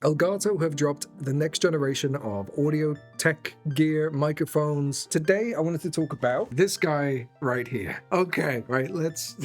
Elgato have dropped the next generation of audio tech gear microphones. Today, I wanted to talk about this guy right here. Okay, right, let's...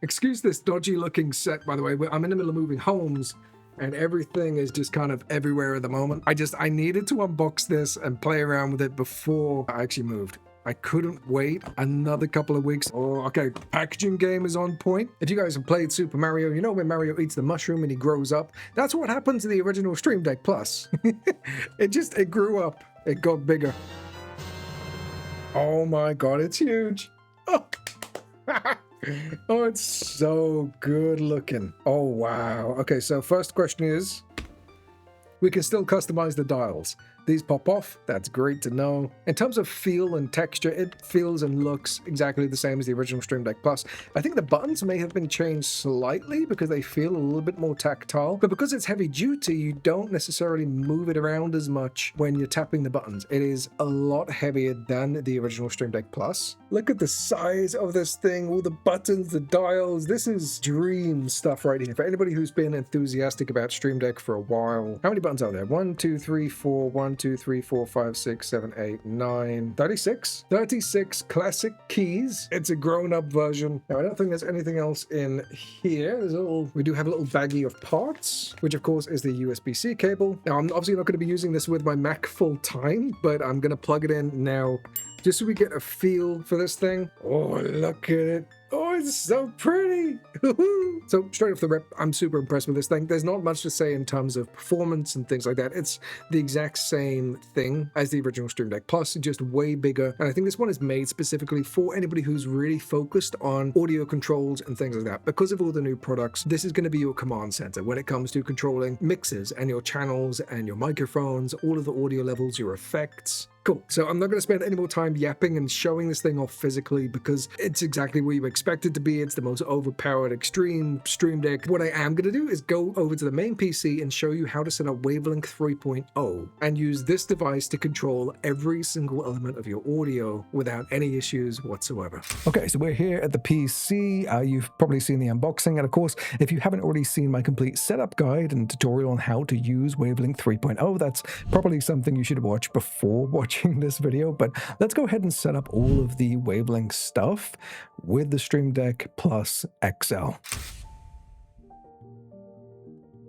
Excuse this dodgy looking set, by the way. I'm in the middle of moving homes and everything is just kind of everywhere at the moment. I needed to unbox this and play around with it before I actually moved. I couldn't wait another couple of weeks. Oh, okay, packaging game is on point. If you guys have played Super Mario, you know when Mario eats the mushroom and he grows up? That's what happened to the original Stream Deck Plus. It grew up. It got bigger. Oh my God, it's huge. Oh. Oh, it's so good looking. Oh, wow. Okay, so first question is, we can still customize the dials. These pop off, that's great to know. In terms of feel and texture, it feels and looks exactly the same as the original Stream Deck Plus. I think the buttons may have been changed slightly because they feel a little bit more tactile, but because it's heavy duty, you don't necessarily move it around as much when you're tapping the buttons. It is a lot heavier than the original Stream Deck Plus. Look at the size of this thing, all the buttons, the dials. This is dream stuff right here. For anybody who's been enthusiastic about Stream Deck for a while, how many buttons are there? 1, 2, 3, 4, 1, 2, 3, 4, 5, 6, 7, 8, 9, 36? 36 classic keys. It's a grown-up version. Now, I don't think there's anything else in here. We do have a little baggie of parts, which of course is the USB-C cable. Now, I'm obviously not going to be using this with my Mac full time, but I'm going to plug it in now just so we get a feel for this thing. Oh, look at it. Oh, it's so pretty. So straight off the rip, I'm super impressed with this thing. There's not much to say in terms of performance and things like that. It's the exact same thing as the original Stream Deck Plus, just way bigger. And I think this one is made specifically for anybody who's really focused on audio controls and things like that. Because of all the new products, this is going to be your command center when it comes to controlling mixes and your channels and your microphones, all of the audio levels, your effects. Cool. So I'm not going to spend any more time yapping and showing this thing off physically because it's exactly what you expect it to be. It's the most overpowered extreme Stream Deck. What I am going to do is go over to the main PC and show you how to set up Wavelength 3.0 and use this device to control every single element of your audio without any issues whatsoever. Okay, so we're here at the PC. You've probably seen the unboxing. And of course, if you haven't already seen my complete setup guide and tutorial on how to use Wavelength 3.0, that's probably something you should watch before watching this video, but let's go ahead and set up all of the wavelength stuff with the Stream Deck Plus XL.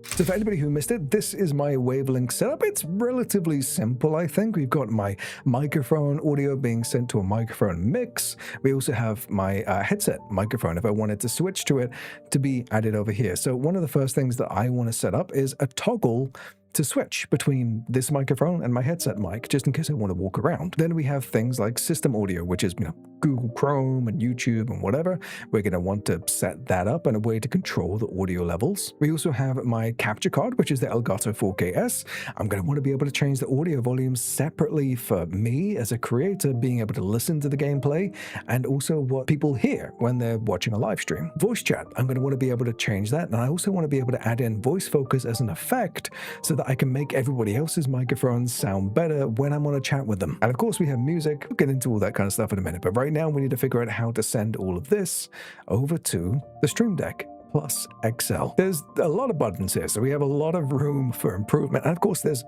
So for anybody who missed it, this is my wavelength setup. It's relatively simple, I think. We've got my microphone audio being sent to a microphone mix. We also have my headset microphone, if I wanted to switch to it, to be added over here. So one of the first things that I want to set up is a toggle to switch between this microphone and my headset mic, just in case I want to walk around. Then we have things like system audio, which is, Google Chrome and YouTube and whatever. We're going to want to set that up in a way to control the audio levels. We also have my capture card, which is the Elgato 4K-S. I'm going to want to be able to change the audio volume separately for me as a creator, being able to listen to the gameplay and also what people hear when they're watching a live stream. Voice chat, I'm going to want to be able to change that. And I also want to be able to add in voice focus as an effect so that I can make everybody else's microphones sound better when I'm on a chat with them. And of course we have music. We'll get into all that kind of stuff in a minute, but right now we need to figure out how to send all of this over to the Stream Deck Plus XL. There's a lot of buttons here, so we have a lot of room for improvement. And of course there's,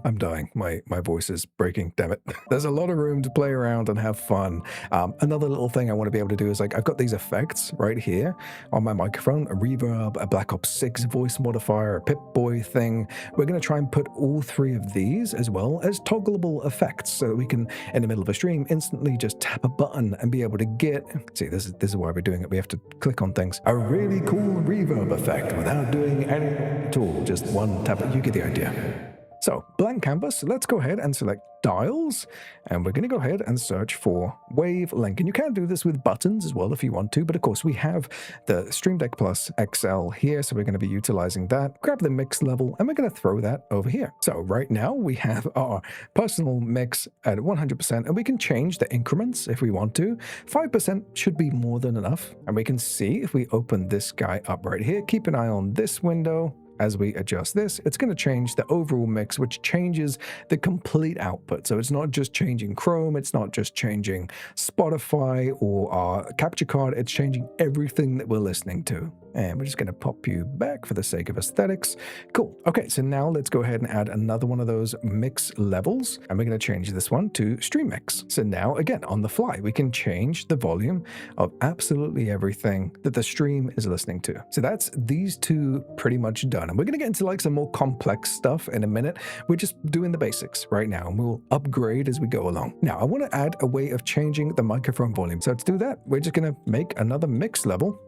I'm dying, my voice is breaking, damn it. There's a lot of room to play around and have fun. Another little thing I want to be able to do is I've got these effects right here on my microphone, a reverb, a Black Ops 6 voice modifier, a Pip-Boy thing. We're going to try and put all three of these as well as toggleable effects so that we can, in the middle of a stream, instantly just tap a button and be able to get, see, this is why we're doing it. We have to click on things. A really cool reverb effect without doing anything at all, just one tap. You get the idea. So blank canvas, let's go ahead and select dials, and we're going to go ahead and search for wavelength. And you can do this with buttons as well if you want to, but of course we have the Stream Deck Plus XL here, so we're going to be utilizing that. Grab the mix level, and we're going to throw that over here. So right now we have our personal mix at 100%, and we can change the increments if we want to. 5% should be more than enough, and we can see if we open this guy up right here, keep an eye on this window. as we adjust this, it's going to change the overall mix, which changes the complete output. So it's not just changing Chrome, it's not just changing Spotify or our capture card, it's changing everything that we're listening to. And we're just going to pop you back for the sake of aesthetics. Cool. Okay, so now let's go ahead and add another one of those mix levels, and we're going to change this one to Stream Mix. So now, again, on the fly, we can change the volume of absolutely everything that the stream is listening to. So that's these two pretty much done. And we're going to get into like some more complex stuff in a minute. We're just doing the basics right now, and we'll upgrade as we go along. Now, I want to add a way of changing the microphone volume. So to do that, we're just going to make another mix level.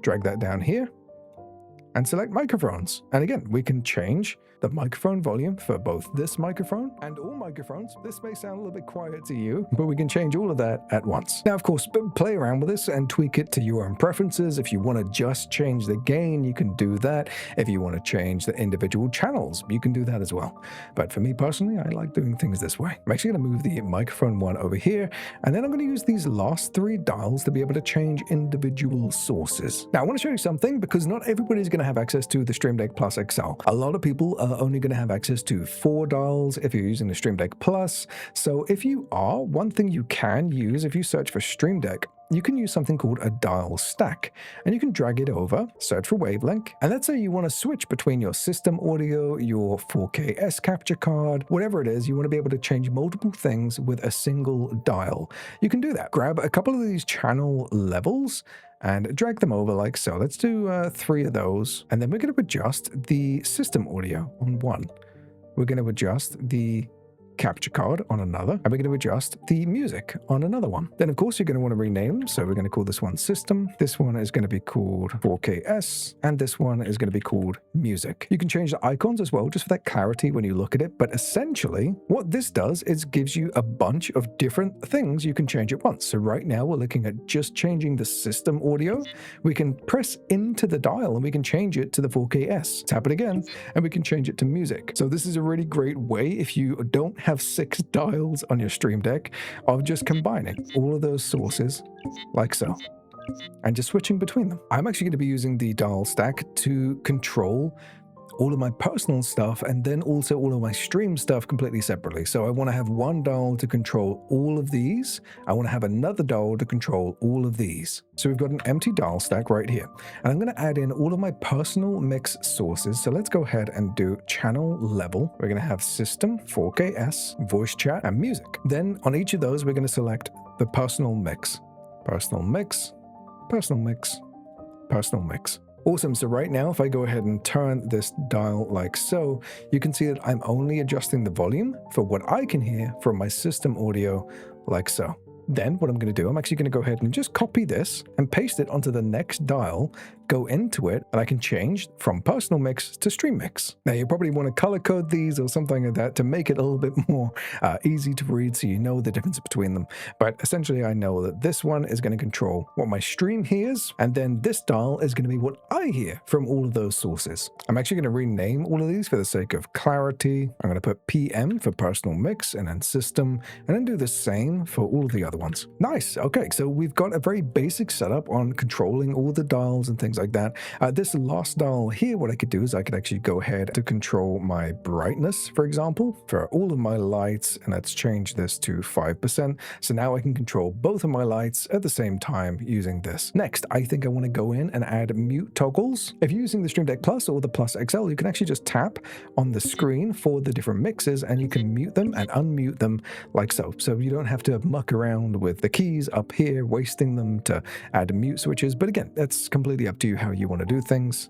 Drag that down here and select microphones. And again, we can change the microphone volume for both this microphone and all microphones. This may sound a little bit quiet to you, but we can change all of that at once. Now, of course, play around with this and tweak it to your own preferences. If you want to just change the gain, you can do that. If you want to change the individual channels, you can do that as well. But for me personally, I like doing things this way. I'm actually going to move the microphone one over here, and then I'm going to use these last three dials to be able to change individual sources. Now, I want to show you something because not everybody's going to have access to the Stream Deck Plus XL. A lot of people are only going to have access to 4 dials if you're using the Stream Deck Plus. So if you are, one thing you can use if you search for Stream Deck, you can use something called a dial stack, and you can drag it over, search for wavelength, and let's say you want to switch between your system audio, your 4K S capture card, whatever it is, you want to be able to change multiple things with a single dial. You can do that. Grab a couple of these channel levels and drag them over like so. Let's do 3 of those, and then we're going to adjust the system audio on one. We're going to adjust the capture card on another, and we're going to adjust the music on another one. Then of course you're going to want to rename them, so we're going to call this one system, this one is going to be called 4KS, and this one is going to be called music. You can change the icons as well just for that clarity when you look at it, but essentially what this does is gives you a bunch of different things you can change at once. So right now we're looking at just changing the system audio. We can press into the dial and we can change it to the 4KS. Tap it again and we can change it to music. So this is a really great way if you don't have 6 dials on your Stream Deck of just combining all of those sources like so and just switching between them. I'm actually going to be using the dial stack to control all of my personal stuff and then also all of my stream stuff completely separately. So I want to have one dial to control all of these. I want to have another dial to control all of these. So we've got an empty dial stack right here. And I'm going to add in all of my personal mix sources. So let's go ahead and do channel level. We're going to have system, 4KS, voice chat, and music. Then on each of those, we're going to select the personal mix, personal mix, personal mix, personal mix. Awesome. So right now, if I go ahead and turn this dial like so, you can see that I'm only adjusting the volume for what I can hear from my system audio like so. Then what I'm going to do, I'm actually going to go ahead and just copy this and paste it onto the next dial, go into it, and I can change from personal mix to stream mix. Now you probably want to color code these or something like that to make it a little bit more easy to read so you know the difference between them. But essentially I know that this one is going to control what my stream hears, and then this dial is going to be what I hear from all of those sources. I'm actually going to rename all of these for the sake of clarity. I'm going to put PM for personal mix and then system, and then do the same for all of the other ones. Nice. Okay, so we've got a very basic setup on controlling all the dials and things like that. This last dial here, what I could do is I could actually go ahead to control my brightness, for example, for all of my lights, and let's change this to 5%. So now I can control both of my lights at the same time using this. Next, I think I want to go in and add mute toggles. If you're using the Stream Deck Plus or the Plus XL, you can actually just tap on the screen for the different mixes and you can mute them and unmute them like so. So you don't have to muck around with the keys up here, wasting them to add mute switches. But again, that's completely up to you how you want to do things.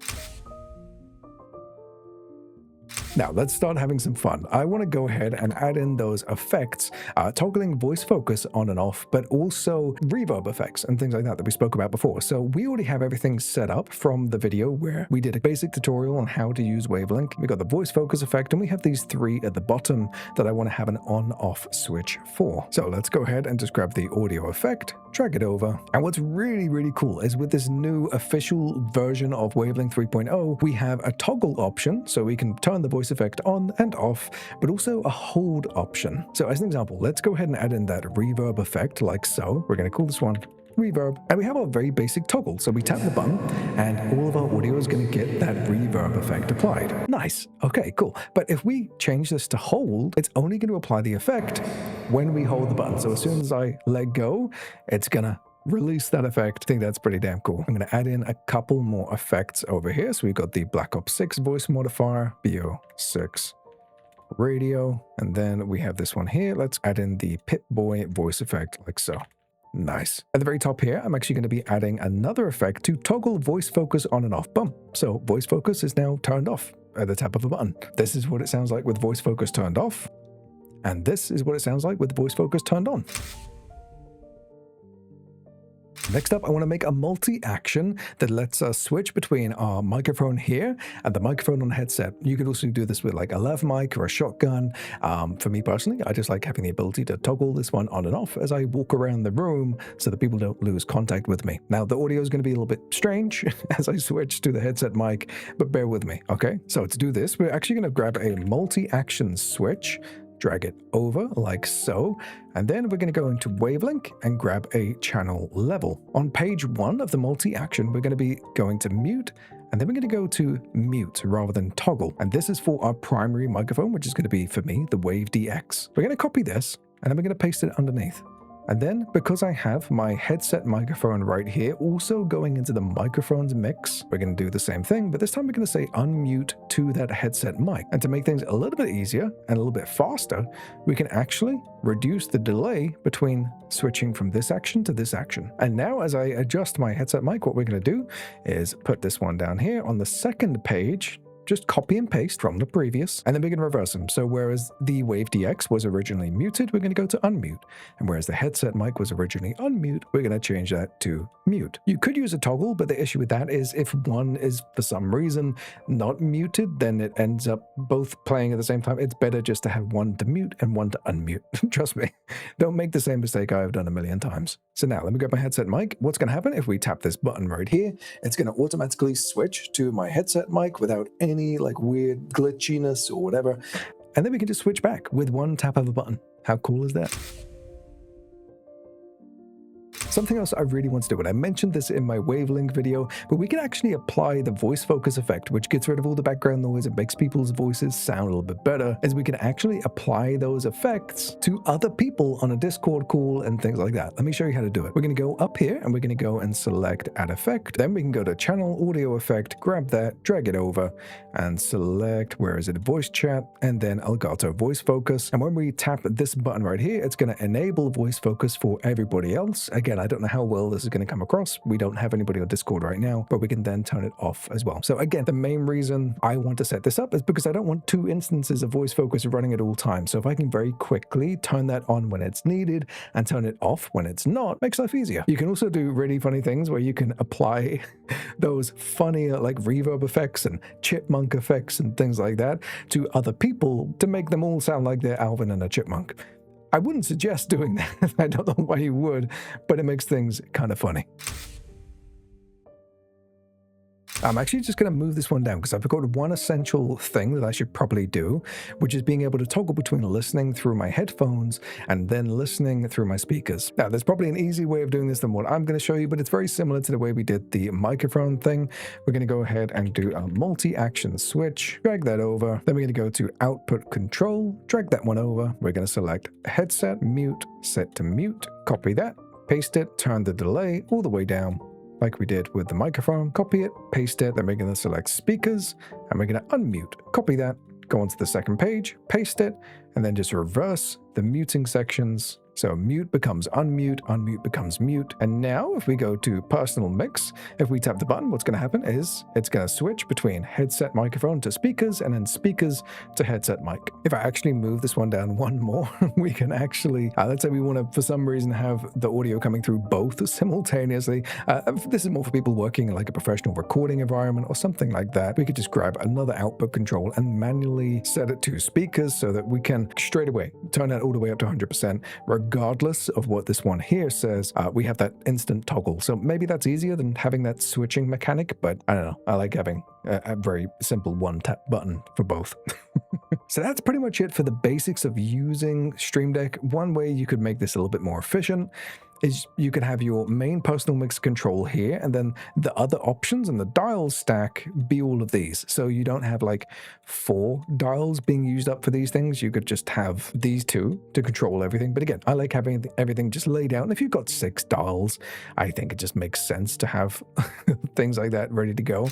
Now let's start having some fun. I want to go ahead and add in those effects, toggling voice focus on and off, but also reverb effects and things like that we spoke about before. So we already have everything set up from the video where we did a basic tutorial on how to use wavelength. We got the voice focus effect, and we have these 3 at the bottom that I want to have an on-off switch for. So let's go ahead and just grab the audio effect, drag it over. And what's really, really cool is with this new official version of Wavelength 3.0, we have a toggle option, so we can turn the voice effect on and off, but also a hold option. So as an example, let's go ahead and add in that reverb effect like so. We're going to call this one reverb. And we have our very basic toggle. So we tap the button and all of our audio is going to get that reverb effect applied. Nice. Okay, cool. But if we change this to hold, it's only going to apply the effect when we hold the button. So as soon as I let go, it's going to release that effect. I think that's pretty damn cool. I'm going to add in a couple more effects over here. So we've got the Black Ops 6 voice modifier, BO6 radio, and then we have this one here. Let's add in the Pip-Boy voice effect like so. Nice. At the very top here, I'm actually going to be adding another effect to toggle voice focus on and off. Boom. So voice focus is now turned off at the tap of a button. This is what it sounds like with voice focus turned off. And this is what it sounds like with voice focus turned on. Next up, I want to make a multi-action that lets us switch between our microphone here and the microphone on the headset. You could also do this with like a lav mic or a shotgun. For me personally, I just like having the ability to toggle this one on and off as I walk around the room so that people don't lose contact with me. Now, the audio is going to be a little bit strange as I switch to the headset mic, but bear with me, okay? So to do this, we're actually going to grab a multi-action switch, drag it over like so, and then we're going to go into Wavelink and grab a channel level. On page 1 of the multi-action, we're going to be going to mute, and then we're going to go to mute rather than toggle. And this is for our primary microphone, which is going to be, for me, the Wave DX. We're going to copy this, and then we're going to paste it underneath. And then, because I have my headset microphone right here, also going into the microphones mix, we're going to do the same thing, but this time we're going to say unmute to that headset mic. And to make things a little bit easier and a little bit faster, we can actually reduce the delay between switching from this action to this action. And now, as I adjust my headset mic, what we're going to do is put this one down here on the second page, just copy and paste from the previous, and then we can reverse them. So whereas the Wave DX was originally muted, we're going to go to unmute. And whereas the headset mic was originally unmute, we're going to change that to mute. You could use a toggle, but the issue with that is if one is for some reason not muted, then it ends up both playing at the same time. It's better just to have one to mute and one to unmute. Trust me, don't make the same mistake I've done a million times. So now let me grab my headset mic. What's going to happen if we tap this button right here? It's going to automatically switch to my headset mic without any like weird glitchiness or whatever, and then we can just switch back with one tap of a button. How cool is that? Something else I really want to do, and I mentioned this in my Wavelink video, but we can actually apply the voice focus effect, which gets rid of all the background noise and makes people's voices sound a little bit better, is we can actually apply those effects to other people on a Discord call and things like that. Let me show you how to do it. We're going to go up here and we're going to go and select Add Effect. Then we can go to Channel Audio Effect, grab that, drag it over, and select, where is it, Voice Chat, and then Elgato Voice Focus. And when we tap this button right here, it's going to enable voice focus for everybody else. Again, I don't know how well this is going to come across. We don't have anybody on Discord right now, but we can then turn it off as well. So again, the main reason I want to set this up is because I don't want 2 instances of voice focus running at all times. So if I can very quickly turn that on when it's needed and turn it off when it's not, makes life easier. You can also do really funny things where you can apply those funnier like reverb effects and chipmunk effects and things like that to other people to make them all sound like they're Alvin and a chipmunk. I wouldn't suggest doing that. I don't know why you would, but it makes things kind of funny. I'm actually just going to move this one down because I forgot one essential thing that I should probably do, which is being able to toggle between listening through my headphones and then listening through my speakers. Now, there's probably an easy way of doing this than what I'm going to show you, but it's very similar to the way we did the microphone thing. We're going to go ahead and do a multi-action switch, drag that over. Then we're going to go to Output Control, drag that one over. We're going to select Headset, Mute, Set to Mute, copy that, paste it, turn the delay all the way down, like we did with the microphone, copy it, paste it, then we're going to select speakers, and we're going to unmute, copy that, go onto the second page, paste it, and then just reverse the muting sections. So mute becomes unmute, unmute becomes mute. And now if we go to personal mix, if we tap the button, what's going to happen is it's going to switch between headset microphone to speakers and then speakers to headset mic. If I actually move this one down one more, we can actually, let's say we want to, for some reason, have the audio coming through both simultaneously. This is more for people working in like a professional recording environment or something like that. We could just grab another output control and manually set it to speakers so that we can straight away turn that all the way up to 100%, regardless of what this one here says. We have that instant toggle. So maybe that's easier than having that switching mechanic, but I don't know. I like having a very simple one tap button for both. So that's pretty much it for the basics of using Stream Deck. One way you could make this a little bit more efficient is you could have your main personal mix control here, and then the other options and the dial stack be all of these. So you don't have like 4 dials being used up for these things. You could just have these 2 to control everything. But again, I like having everything just laid out. And if you've got 6 dials, I think it just makes sense to have things like that ready to go.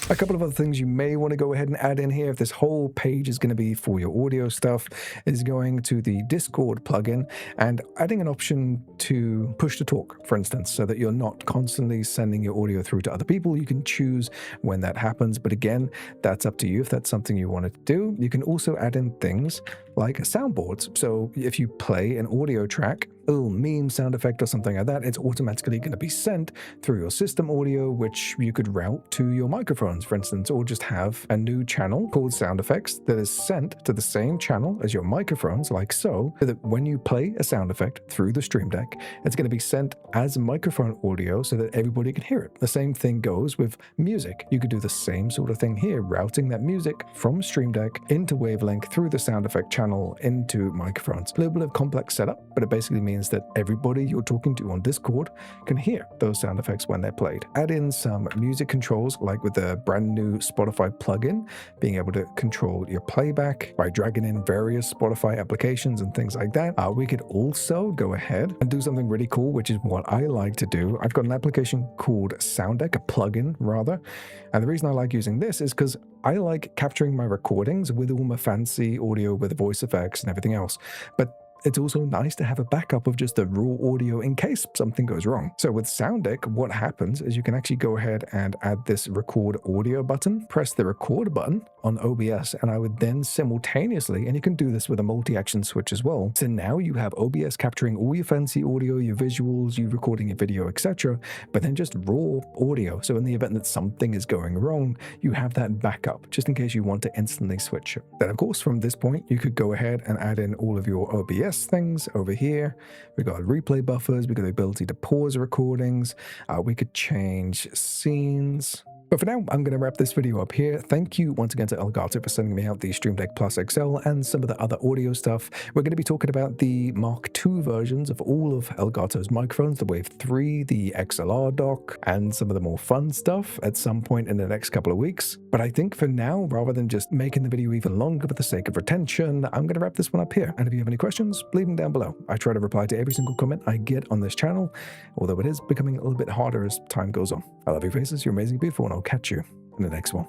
A couple of other things you may want to go ahead and add in here, if this whole page is going to be for your audio stuff, is going to the Discord plugin and adding an option to push to talk, for instance, so that you're not constantly sending your audio through to other people. You can choose when that happens, but again, that's up to you if that's something you want to do. You can also add in things like soundboards. So if you play an audio track, a little meme sound effect or something like that, it's automatically going to be sent through your system audio, which you could route to your microphones, for instance, or just have a new channel called sound effects that is sent to the same channel as your microphones, like so that when you play a sound effect through the Stream Deck, it's going to be sent as microphone audio so that everybody can hear it. The same thing goes with music. You could do the same sort of thing here, routing that music from Stream Deck into wavelength through the sound effect channel into microphones. A little bit of complex setup, but it basically means that everybody you're talking to on Discord can hear those sound effects when they're played. Add in some music controls, like with the brand new Spotify plugin, being able to control your playback by dragging in various Spotify applications and things like that. We could also go ahead and do something really cool, which is what I like to do. I've got an application called Sound Deck, a plugin rather, and the reason I like using this is because I like capturing my recordings with all my fancy audio with voice effects and everything else, but it's also nice to have a backup of just the raw audio in case something goes wrong. So with Sound Deck, what happens is you can actually go ahead and add this record audio button, press the record button on OBS, and I would then simultaneously, and you can do this with a multi-action switch as well. So now you have OBS capturing all your fancy audio, your visuals, you recording your video, etc., but then just raw audio. So in the event that something is going wrong, you have that backup just in case you want to instantly switch it. Then of course, from this point, you could go ahead and add in all of your OBS things over here. We've got replay buffers, we've got the ability to pause recordings, we could change scenes. But for now, I'm going to wrap this video up here. Thank you once again to Elgato for sending me out the Stream Deck Plus XL and some of the other audio stuff. We're going to be talking about the Mark II versions of all of Elgato's microphones, the Wave 3, the XLR dock, and some of the more fun stuff at some point in the next couple of weeks. But I think for now, rather than just making the video even longer for the sake of retention, I'm going to wrap this one up here. And if you have any questions, leave them down below. I try to reply to every single comment I get on this channel, although it is becoming a little bit harder as time goes on. I love you faces, you're amazing, beautiful, and I'll catch you in the next one.